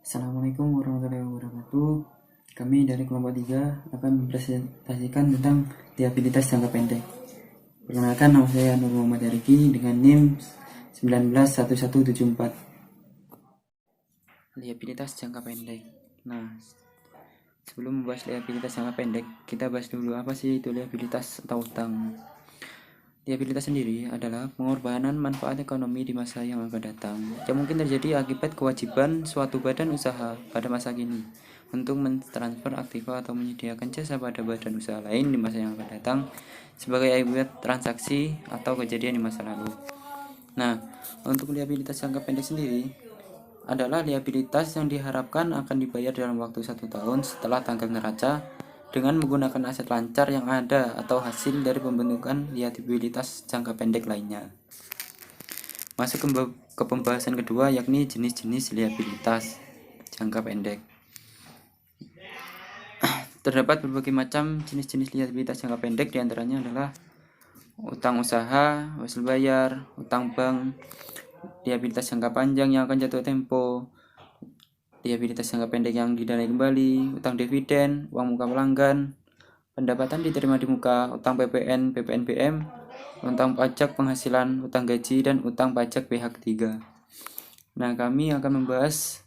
Assalamualaikum warahmatullahi wabarakatuh. Kami dari kelompok 3 akan mempresentasikan tentang liabilitas jangka pendek. Perkenalkan, nama saya Nur Muhammad Ariki dengan NIM 191174. Liabilitas jangka pendek. Nah, sebelum membahas liabilitas jangka pendek, kita bahas dulu apa sih itu liabilitas atau utang. Liabilitas sendiri adalah pengorbanan manfaat ekonomi di masa yang akan datang yang mungkin terjadi akibat kewajiban suatu badan usaha pada masa kini untuk mentransfer aktiva atau menyediakan jasa pada badan usaha lain di masa yang akan datang sebagai akibat transaksi atau kejadian di masa lalu. Nah, untuk liabilitas jangka pendek sendiri adalah liabilitas yang diharapkan akan dibayar dalam waktu 1 tahun setelah tanggal neraca dengan menggunakan aset lancar yang ada atau hasil dari pembentukan liabilitas jangka pendek lainnya. Masuk ke pembahasan kedua, yakni jenis-jenis liabilitas jangka pendek. Terdapat berbagai macam jenis-jenis liabilitas jangka pendek, diantaranya adalah utang usaha, wajib bayar, utang bank, liabilitas jangka panjang yang akan jatuh tempo, liabilitas jangka pendek yang didanai kembali, utang dividen, uang muka pelanggan, pendapatan diterima di muka, utang PPN, PPNBM, utang pajak penghasilan, utang gaji, dan utang pajak pihak ketiga. Nah, kami akan membahas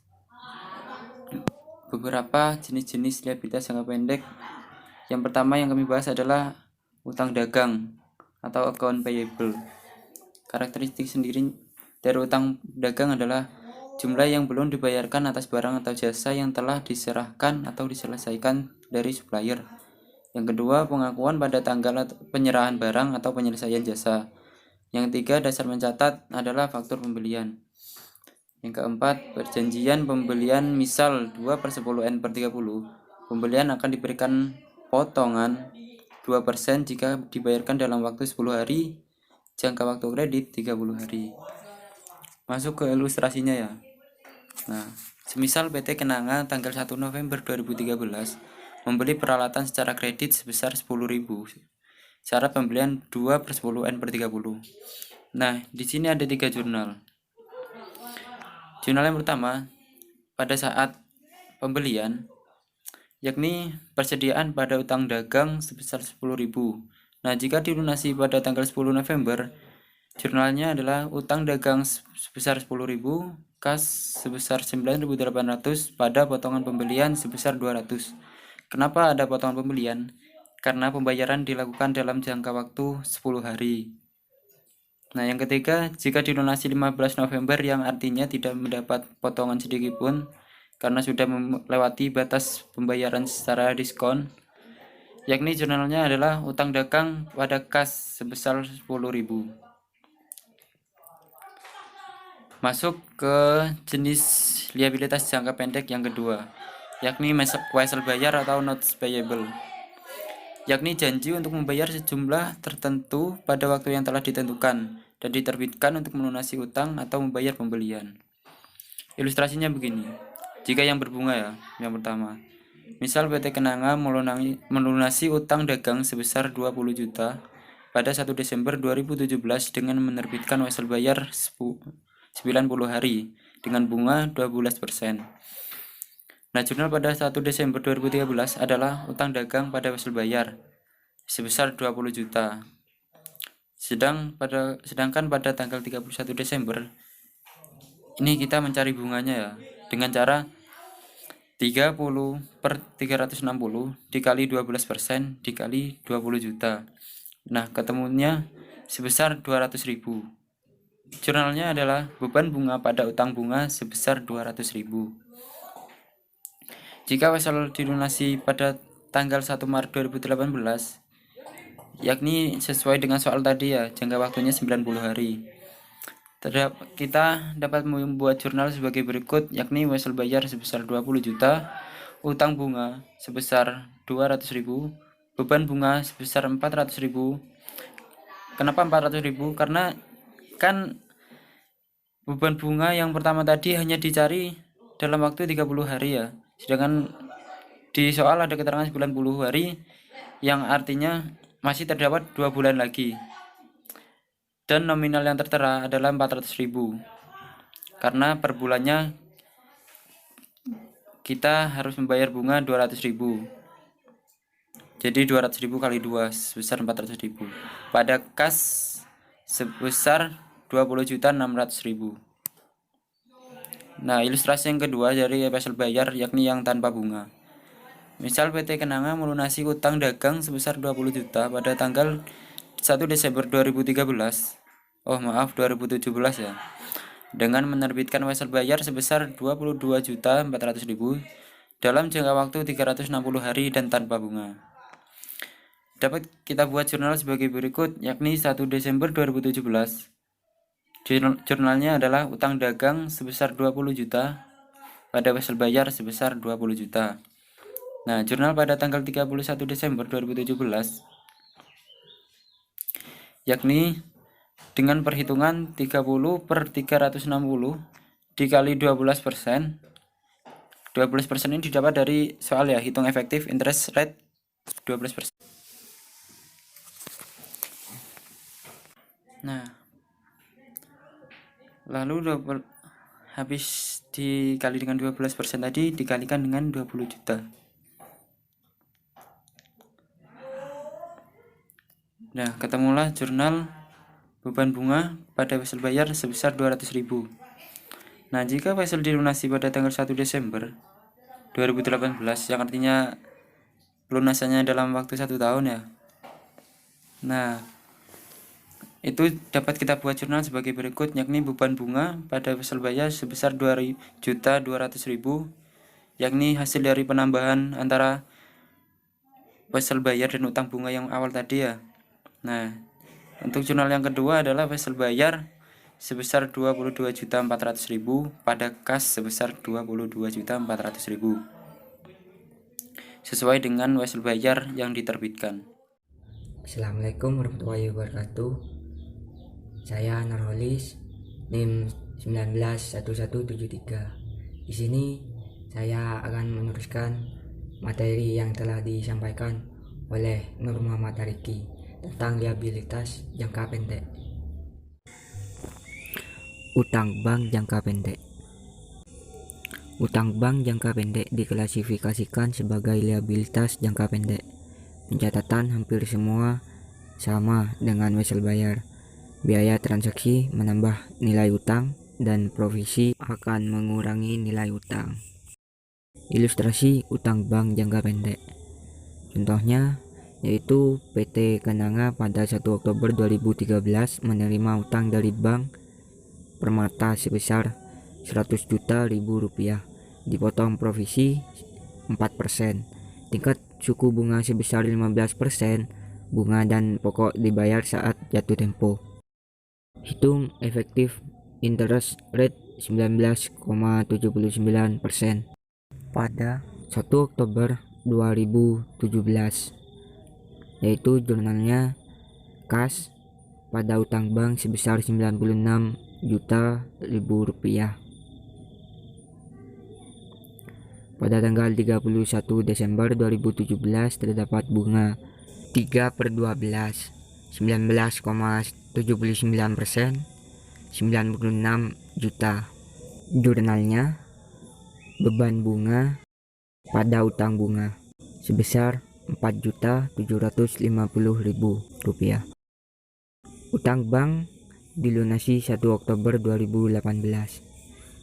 beberapa jenis-jenis liabilitas jangka pendek. Yang pertama yang kami bahas adalah utang dagang atau account payable. Karakteristik sendiri dari utang dagang adalah jumlah yang belum dibayarkan atas barang atau jasa yang telah diserahkan atau diselesaikan dari supplier. Yang kedua, pengakuan pada tanggal penyerahan barang atau penyelesaian jasa. Yang ketiga, dasar mencatat adalah faktur pembelian. Yang keempat, perjanjian pembelian, misal 2/10N/30. Pembelian akan diberikan potongan 2% jika dibayarkan dalam waktu 10 hari, jangka waktu kredit 30 hari. Masuk ke ilustrasinya ya. Nah, semisal PT Kenanga tanggal 1 November 2013 membeli peralatan secara kredit sebesar 10.000. Syarat pembelian 2/10N/30. Nah, di sini ada 3 jurnal. Jurnal yang pertama pada saat pembelian, yakni persediaan pada utang dagang sebesar 10.000. Nah, jika dilunasi pada tanggal 10 November, jurnalnya adalah utang dagang sebesar 10.000, kas sebesar 9.800 pada potongan pembelian sebesar 200. Kenapa ada potongan pembelian? Karena pembayaran dilakukan dalam jangka waktu 10 hari. Nah, yang ketiga, jika dilunasi 15 November yang artinya tidak mendapat potongan sedikit pun karena sudah melewati batas pembayaran secara diskon, yakni jurnalnya adalah utang dagang pada kas sebesar 10.000. Masuk ke jenis liabilitas jangka pendek yang kedua, yakni wesel bayar atau notes payable, yakni janji untuk membayar sejumlah tertentu pada waktu yang telah ditentukan dan diterbitkan untuk melunasi utang atau membayar pembelian. Ilustrasinya begini, jika yang berbunga ya, yang pertama, misal PT Kenanga melunasi utang dagang sebesar 20 juta pada 1 Desember 2017 dengan menerbitkan wesel bayar 90 hari dengan bunga 12%. Nah, jurnal pada 1 Desember 2013 adalah utang dagang pada wesel bayar sebesar 20 juta. Sedangkan pada tanggal 31 Desember ini kita mencari bunganya ya dengan cara 30/360 dikali 12% dikali 20 juta. Nah, ketemunya sebesar 200.000. Jurnalnya adalah beban bunga pada utang bunga sebesar 200.000. Jika wesel dilunasi pada tanggal 1 Maret 2018, yakni sesuai dengan soal tadi ya, jangka waktunya 90 hari. Kita dapat membuat jurnal sebagai berikut, yakni wesel bayar sebesar 20 juta, utang bunga sebesar 200.000, beban bunga sebesar 400.000. Kenapa 400.000? Karena kan beban bunga yang pertama tadi hanya dicari dalam waktu 30 hari ya. Sedangkan di soal ada keterangan 90 hari yang artinya masih terdapat 2 bulan lagi. Dan nominal yang tertera adalah 400.000. Karena per bulannya kita harus membayar bunga 200.000. Jadi 200.000 kali 2 sebesar 400.000. Pada kas sebesar 20.600.000. Nah, ilustrasi yang kedua dari wesel bayar yakni yang tanpa bunga. Misal PT Kenanga melunasi utang dagang sebesar 20 juta pada tanggal 1 Desember 2013. 2017 ya. Dengan menerbitkan wesel bayar sebesar 22.400.000 dalam jangka waktu 360 hari dan tanpa bunga. Dapat kita buat jurnal sebagai berikut, yakni 1 Desember 2017. Jurnalnya adalah utang dagang sebesar 20 juta pada wesel bayar sebesar 20 juta. Nah, jurnal pada tanggal 31 Desember 2017 yakni dengan perhitungan 30/360 dikali 12%. 12% ini didapat dari soal ya, hitung efektif interest rate 12%. Nah, lalu habis dikali dengan 12% tadi dikalikan dengan 20 juta. Nah, ketemulah jurnal beban bunga pada wesel bayar sebesar 200.000. Nah, jika wesel dilunasi pada tanggal 1 Desember 2018, yang artinya pelunasannya dalam waktu 1 tahun ya. Nah, itu dapat kita buat jurnal sebagai berikut, yakni beban bunga pada wesel bayar sebesar 2.200.000, yakni hasil dari penambahan antara wesel bayar dan utang bunga yang awal tadi ya. Nah, untuk jurnal yang kedua adalah wesel bayar sebesar 22.400.000 pada kas sebesar 22.400.000 sesuai dengan wesel bayar yang diterbitkan. Assalamualaikum warahmatullahi wabarakatuh. Saya Nurholis, NIM 191173. Di sini saya akan meneruskan materi yang telah disampaikan oleh Nur Muhammad Ariki tentang liabilitas jangka pendek. Utang bank jangka pendek. Utang bank jangka pendek diklasifikasikan sebagai liabilitas jangka pendek. Pencatatan hampir semua sama dengan wesel bayar. Biaya transaksi menambah nilai utang dan provisi akan mengurangi nilai utang. Ilustrasi utang bank jangka pendek. Contohnya yaitu PT Kenanga pada 1 Oktober 2013 menerima utang dari Bank Permata sebesar 100 juta rupiah, dipotong provisi 4%, tingkat suku bunga sebesar 15%, bunga dan pokok dibayar saat jatuh tempo. Hitung efektif interest rate 19,79% pada 1 Oktober 2017, yaitu jurnalnya kas pada utang bank sebesar 96 juta rupiah. Pada tanggal 31 Desember 2017 terdapat bunga 3/12 19,79%, 96 juta. Jurnalnya beban bunga pada utang bunga sebesar 4.750.000 rupiah. Utang bank dilunasi 1 Oktober 2018.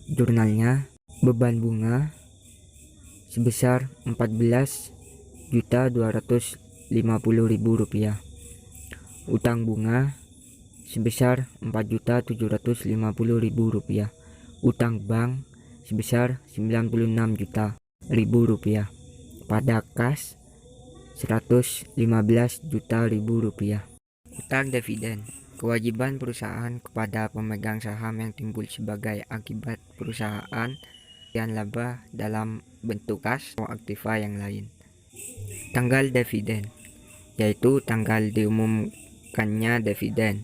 Jurnalnya beban bunga sebesar 14.250.000 rupiah. Utang bunga sebesar 4.750.000 rupiah. Utang bank sebesar 96 juta rupiah. Pada kas 115 juta rupiah. Utang dividen. Kewajiban perusahaan kepada pemegang saham yang timbul sebagai akibat perusahaan dan laba dalam bentuk kas atau aktiva yang lain. Tanggal dividen, yaitu tanggal diumumkannya dividen.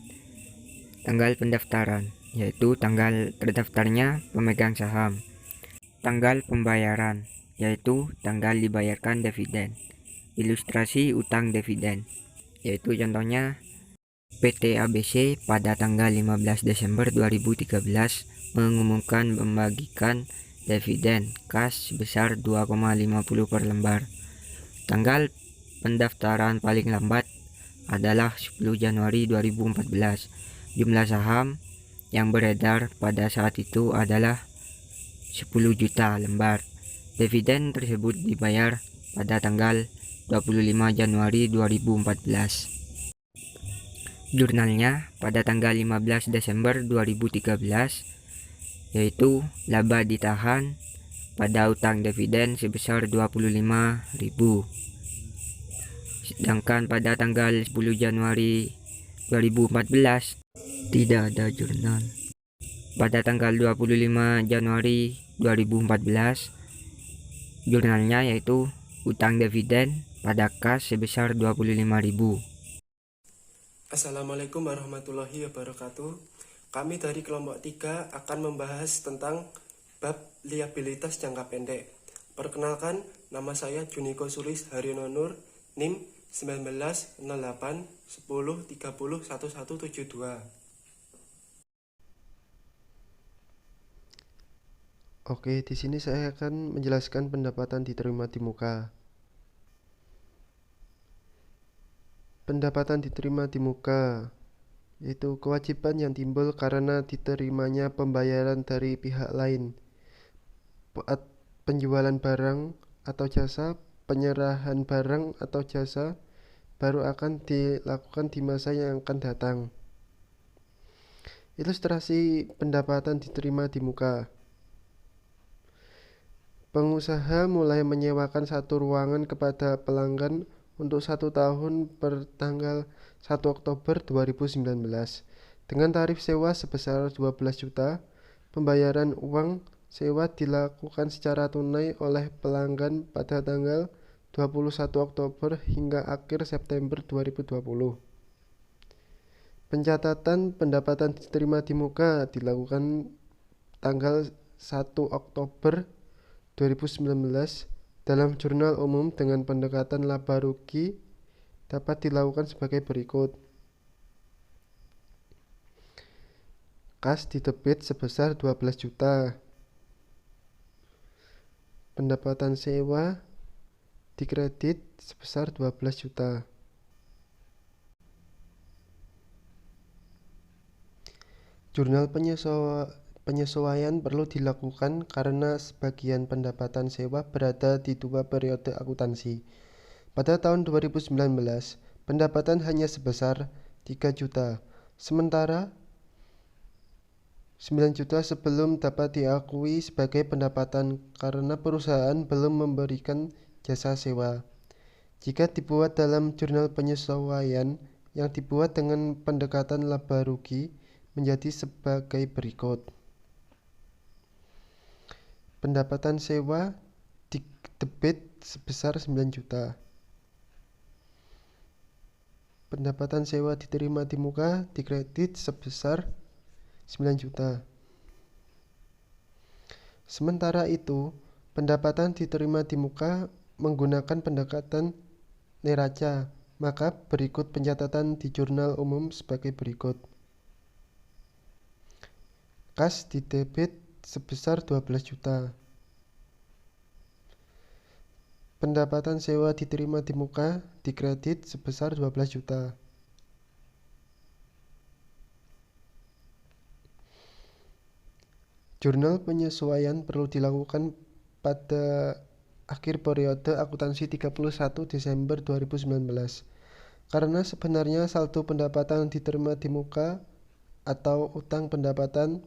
Tanggal pendaftaran, yaitu tanggal terdaftarnya pemegang saham. Tanggal pembayaran, yaitu tanggal dibayarkan dividen. Ilustrasi utang dividen, yaitu contohnya PT ABC pada tanggal 15 Desember 2013 mengumumkan membagikan dividen kas sebesar 2,50 per lembar. Tanggal pendaftaran paling lambat adalah 10 Januari 2014. Jumlah saham yang beredar pada saat itu adalah 10 juta lembar. Dividen tersebut dibayar pada tanggal 25 Januari 2014. Jurnalnya pada tanggal 15 Desember 2013, yaitu laba ditahan pada utang dividen sebesar 25.000. Sedangkan pada tanggal 10 Januari 2014 tidak ada jurnal. Pada tanggal 25 Januari 2014, jurnalnya yaitu utang dividen pada kas sebesar 25.000. Assalamualaikum warahmatullahi wabarakatuh. Kami dari kelompok 3 akan membahas tentang bab liabilitas jangka pendek. Perkenalkan, nama saya Juniko Sulis Haryono Nur, NIM 190810301172. Oke, di sini saya akan menjelaskan pendapatan diterima di muka. Pendapatan diterima di muka yaitu kewajiban yang timbul karena diterimanya pembayaran dari pihak lain, penjualan barang atau jasa, penyerahan barang atau jasa baru akan dilakukan di masa yang akan datang. Ilustrasi pendapatan diterima di muka. Pengusaha mulai menyewakan satu ruangan kepada pelanggan untuk 1 tahun per tanggal 1 Oktober 2019 dengan tarif sewa sebesar 12 juta. Pembayaran uang sewa dilakukan secara tunai oleh pelanggan pada tanggal 21 Oktober hingga akhir September 2020. Pencatatan pendapatan diterima di muka dilakukan tanggal 1 Oktober 2019 dalam jurnal umum dengan pendekatan laba rugi dapat dilakukan sebagai berikut. Kas didebit sebesar 12 juta. Pendapatan sewa dikredit sebesar 12 juta. Jurnal penyesuaian perlu dilakukan karena sebagian pendapatan sewa berada di 2 periode akuntansi. Pada tahun 2019, pendapatan hanya sebesar 3 juta, sementara 9 juta sebelum dapat diakui sebagai pendapatan karena perusahaan belum memberikan jasa sewa. Jika dibuat dalam jurnal penyesuaian yang dibuat dengan pendekatan laba rugi menjadi sebagai berikut. Pendapatan sewa didebit sebesar 9 juta. Pendapatan sewa diterima di muka dikredit sebesar 9 juta. Sementara itu, pendapatan diterima di muka menggunakan pendekatan neraca, maka berikut pencatatan di jurnal umum sebagai berikut. Kas didebit sebesar 12 juta. Pendapatan sewa diterima di muka dikredit sebesar 12 juta. Jurnal penyesuaian perlu dilakukan pada akhir periode akuntansi 31 Desember 2019 karena sebenarnya saldo pendapatan diterima di muka atau utang pendapatan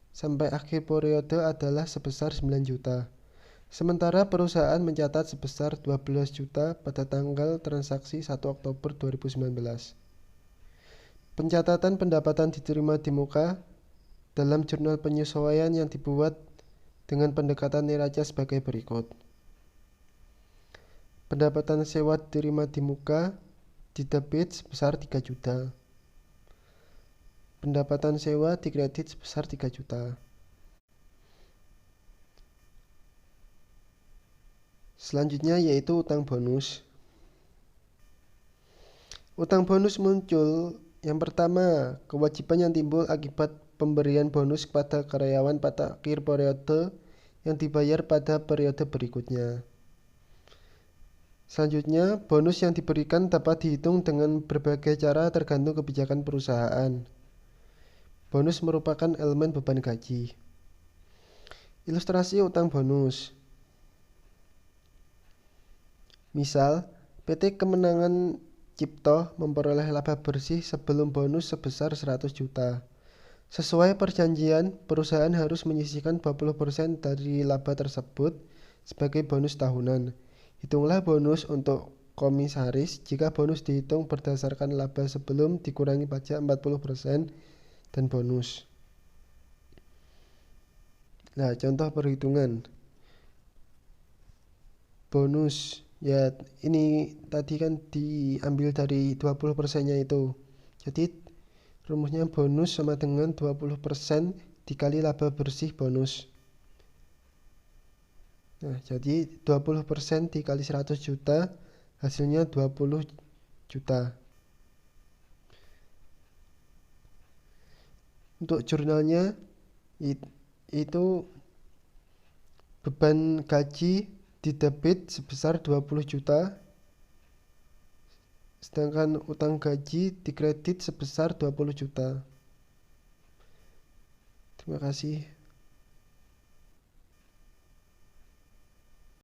sampai akhir periode adalah sebesar 9 juta. Sementara perusahaan mencatat sebesar 12 juta pada tanggal transaksi 1 Oktober 2019. Pencatatan pendapatan diterima di muka dalam jurnal penyesuaian yang dibuat dengan pendekatan neraca sebagai berikut. Pendapatan sewa diterima di muka didebit sebesar 3 juta. Pendapatan sewa dikredit sebesar 3 juta. Selanjutnya yaitu utang bonus. Utang bonus muncul yang pertama, kewajiban yang timbul akibat pemberian bonus kepada karyawan pada akhir periode yang dibayar pada periode berikutnya. Selanjutnya, bonus yang diberikan dapat dihitung dengan berbagai cara tergantung kebijakan perusahaan. Bonus merupakan elemen beban gaji. Ilustrasi utang bonus. Misal, PT Kemenangan Cipto memperoleh laba bersih sebelum bonus sebesar 100 juta. Sesuai perjanjian, perusahaan harus menyisihkan 20% dari laba tersebut sebagai bonus tahunan. Hitunglah bonus untuk komisaris jika bonus dihitung berdasarkan laba sebelum dikurangi pajak 40% dan bonus. Nah, contoh perhitungan. Bonus, ya ini tadi kan diambil dari 20%-nya itu. Jadi rumusnya bonus sama dengan 20% dikali laba bersih bonus. Nah, jadi 20% dikali 100 juta, hasilnya 20 juta. Untuk jurnalnya, itu beban gaji didebit sebesar 20 juta, sedangkan utang gaji dikredit sebesar 20 juta. Terima kasih.